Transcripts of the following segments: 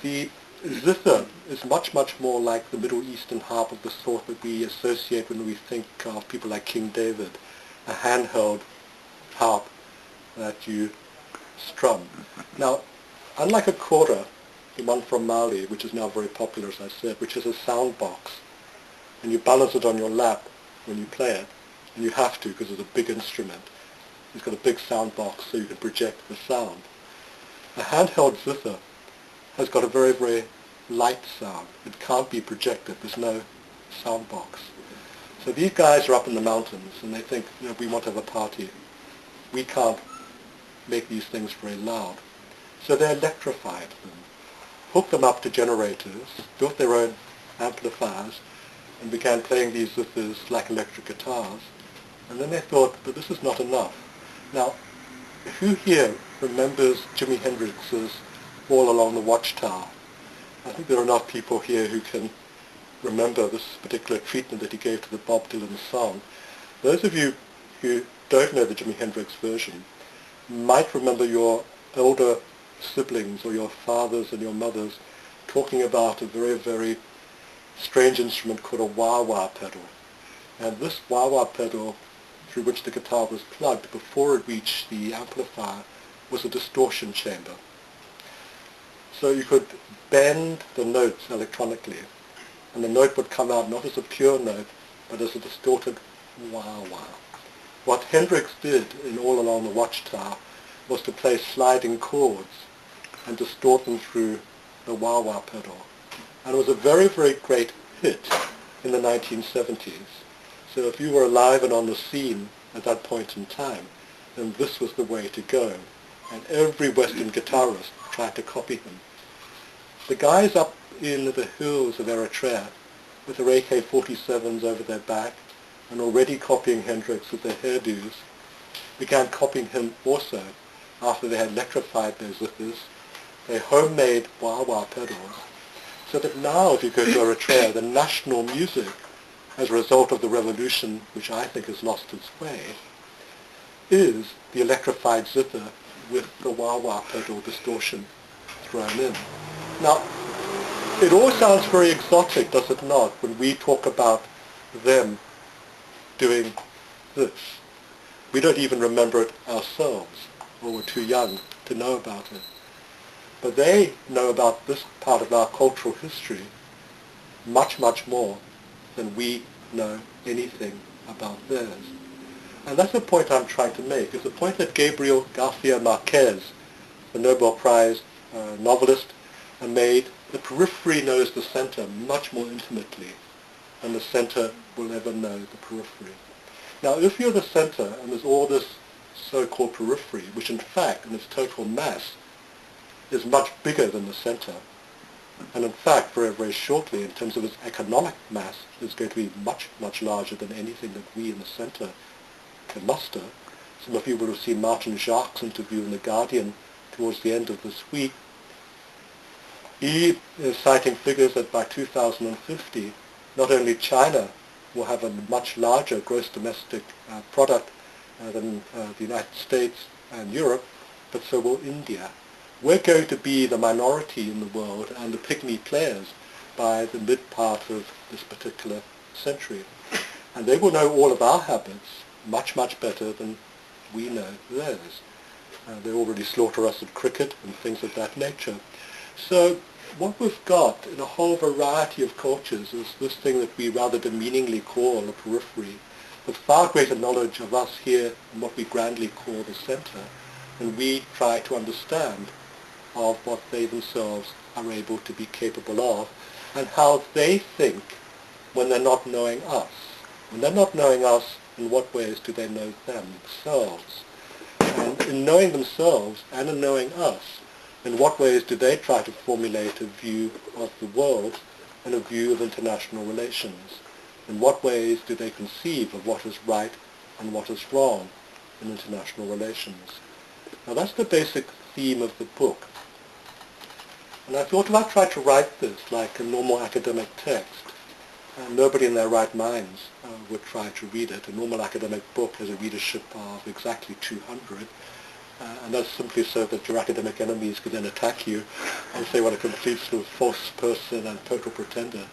The zither is much, much more like the Middle Eastern harp of the sort that we associate when we think of people like King David, a handheld harp that you strum. Now, unlike a kora, the one from Mali, which is now very popular, as I said, which is a sound box, and you balance it on your lap when you play it, and you have to because it's a big instrument. It's got a big sound box so you can project the sound. A handheld zither has got a very, very light sound. It can't be projected. There's no sound box. So these guys are up in the mountains and they think, we want to have a party. We can't make these things very loud. So they electrified them, hooked them up to generators, built their own amplifiers, and began playing these zithers like electric guitars. And then they thought, but this is not enough. Now, who here remembers Jimi Hendrix's All Along the Watchtower? I think there are enough people here who can remember this particular treatment that he gave to the Bob Dylan song. Those of you who don't know the Jimi Hendrix version might remember your elder siblings or your fathers and your mothers talking about a very, very strange instrument called a wah-wah pedal. And this wah-wah pedal, through which the guitar was plugged before it reached the amplifier, was a distortion chamber. So you could bend the notes electronically, and the note would come out not as a pure note, but as a distorted wah-wah. What Hendrix did in All Along the Watchtower was to play sliding chords and distort them through the wah-wah pedal. And it was a very, very great hit in the 1970s. So if you were alive and on the scene at that point in time, then this was the way to go. And every Western guitarist tried to copy him. The guys up in the hills of Eritrea with their AK-47s over their back and already copying Hendrix with their hairdos began copying him also after they had electrified their zithers, their homemade wah-wah pedals. So that now if you go to Eritrea, the national music, as a result of the revolution, which I think has lost its way, is the electrified zither with the wah-wah pedal distortion thrown in. Now, it all sounds very exotic, does it not, when we talk about them doing this. We don't even remember it ourselves, or we're too young to know about it. But they know about this part of our cultural history much, much more than we know anything about theirs. And that's the point I'm trying to make. It's the point that Gabriel Garcia Marquez, the Nobel Prize novelist, made. The periphery knows the center much more intimately than the center will ever know the periphery. Now, if you're the center and there's all this so-called periphery, which in fact, in its total mass, is much bigger than the center, and in fact, very, very shortly, in terms of its economic mass, is going to be much, much larger than anything that we in the center can muster. Some of you will have seen Martin Jacques' interview in The Guardian towards the end of this week. He is citing figures that by 2050, not only China will have a much larger gross domestic product than the United States and Europe, but so will India. We're going to be the minority in the world and the pygmy players by the mid part of this particular century. And they will know all of our habits much, much better than we know theirs. They already slaughter us at cricket and things of that nature. So what we've got in a whole variety of cultures is this thing that we rather demeaningly call the periphery, with far greater knowledge of us here and what we grandly call the center, and we try to understand of what they themselves are able to be capable of, and how they think when they're not knowing us. When they're not knowing us, in what ways do they know themselves? And in knowing themselves and in knowing us, in what ways do they try to formulate a view of the world and a view of international relations? In what ways do they conceive of what is right and what is wrong in international relations? Now that's the basic theme of the book. And I thought if I tried to write this like a normal academic text, nobody in their right minds would try to read it. A normal academic book has a readership of exactly 200. and that's simply so that your academic enemies can then attack you and say what a complete sort of false person and total pretender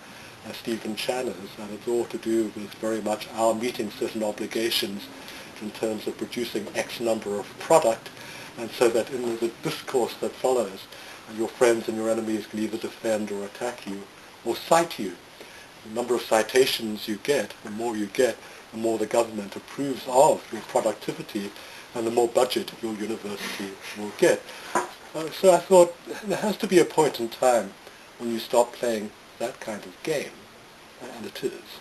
as Stephen Chan is, and it's all to do with very much our meeting certain obligations in terms of producing X number of product, and so that in the discourse that follows, your friends and your enemies can either defend or attack you or cite you. The number of citations you get, the more you get, the more the government approves of your productivity and the more budget your university will get. So I thought there has to be a point in time when you stop playing that kind of game, and it is,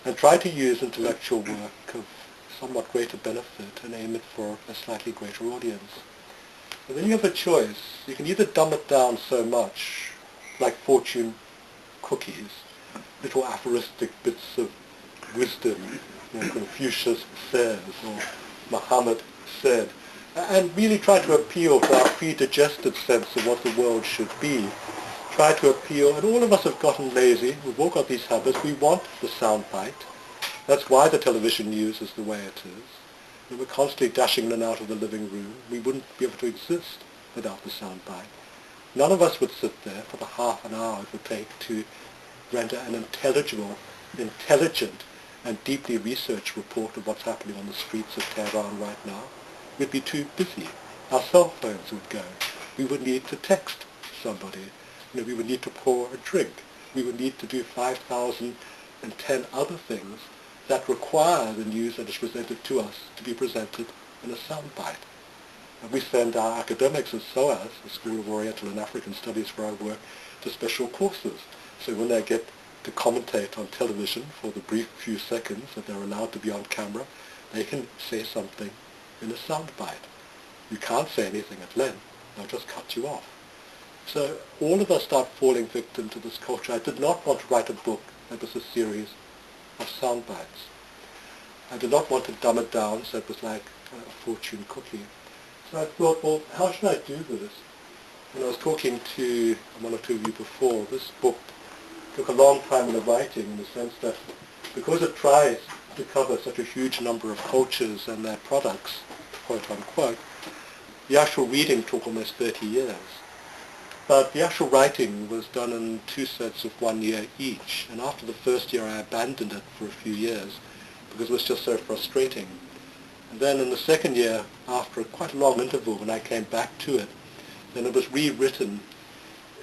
and try to use intellectual work of somewhat greater benefit and aim it for a slightly greater audience. And then you have a choice. You can either dumb it down so much, like fortune cookies, little aphoristic bits of wisdom, Confucius says, or Muhammad said, and really try to appeal to our predigested sense of what the world should be. Try to appeal, and all of us have gotten lazy, we've all got these habits, we want the soundbite. That's why the television news is the way it is. And we're constantly dashing in and out of the living room. We wouldn't be able to exist without the soundbite. None of us would sit there for the half an hour it would take to render an intelligible, intelligent, and deeply researched report of what's happening on the streets of Tehran right now. We'd be too busy. Our cell phones would go. We would need to text somebody. We would need to pour a drink. We would need to do 5,010 other things that require the news that is presented to us to be presented in a soundbite. And we send our academics at SOAS, the School of Oriental and African Studies where I work, to special courses. So when they get to commentate on television for the brief few seconds that they're allowed to be on camera, they can say something in a soundbite. You can't say anything at length, they'll just cut you off. So all of us start falling victim to this culture. I did not want to write a book that was a series of sound bites. I did not want to dumb it down so it was like a fortune cookie. So I thought, well, how should I do this? When I was talking to one or two of you before, this book took a long time in the writing in the sense that because it tries to cover such a huge number of cultures and their products, quote unquote, the actual reading took almost 30 years. But the actual writing was done in 2 sets of 1 year each, and after the first year I abandoned it for a few years because it was just so frustrating. And then in the second year, after quite a long interval, when I came back to it, then it was rewritten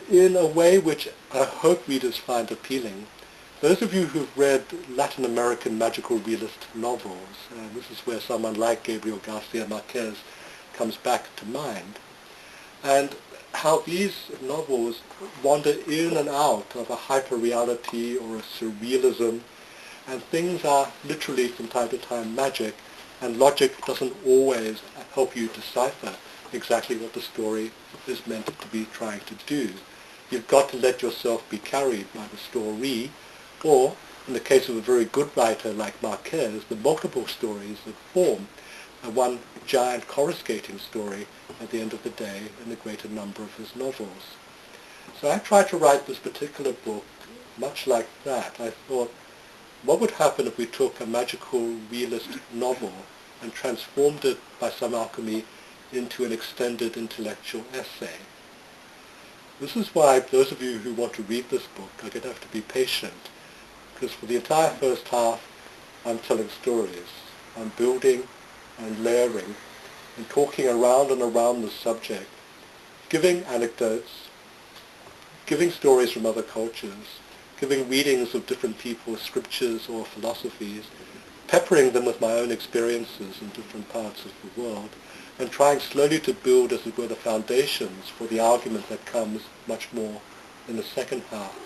in a way which I hope readers find appealing. Those of you who've read Latin American magical realist novels, this is where someone like Gabriel Garcia Marquez comes back to mind, and how these novels wander in and out of a hyper-reality or a surrealism, and things are literally from time to time magic, and logic doesn't always help you decipher exactly what the story is meant to be trying to do. You've got to let yourself be carried by the story, or, in the case of a very good writer like Marquez, the multiple stories that form one giant coruscating story at the end of the day in the greater number of his novels. So I tried to write this particular book much like that. I thought, what would happen if we took a magical realist novel and transformed it by some alchemy into an extended intellectual essay? This is why those of you who want to read this book are going to have to be patient, because for the entire first half I'm telling stories. I'm building and layering and talking around and around the subject, giving anecdotes, giving stories from other cultures, giving readings of different people's scriptures or philosophies, peppering them with my own experiences in different parts of the world, and trying slowly to build, as it were, the foundations for the argument that comes much more in the second half.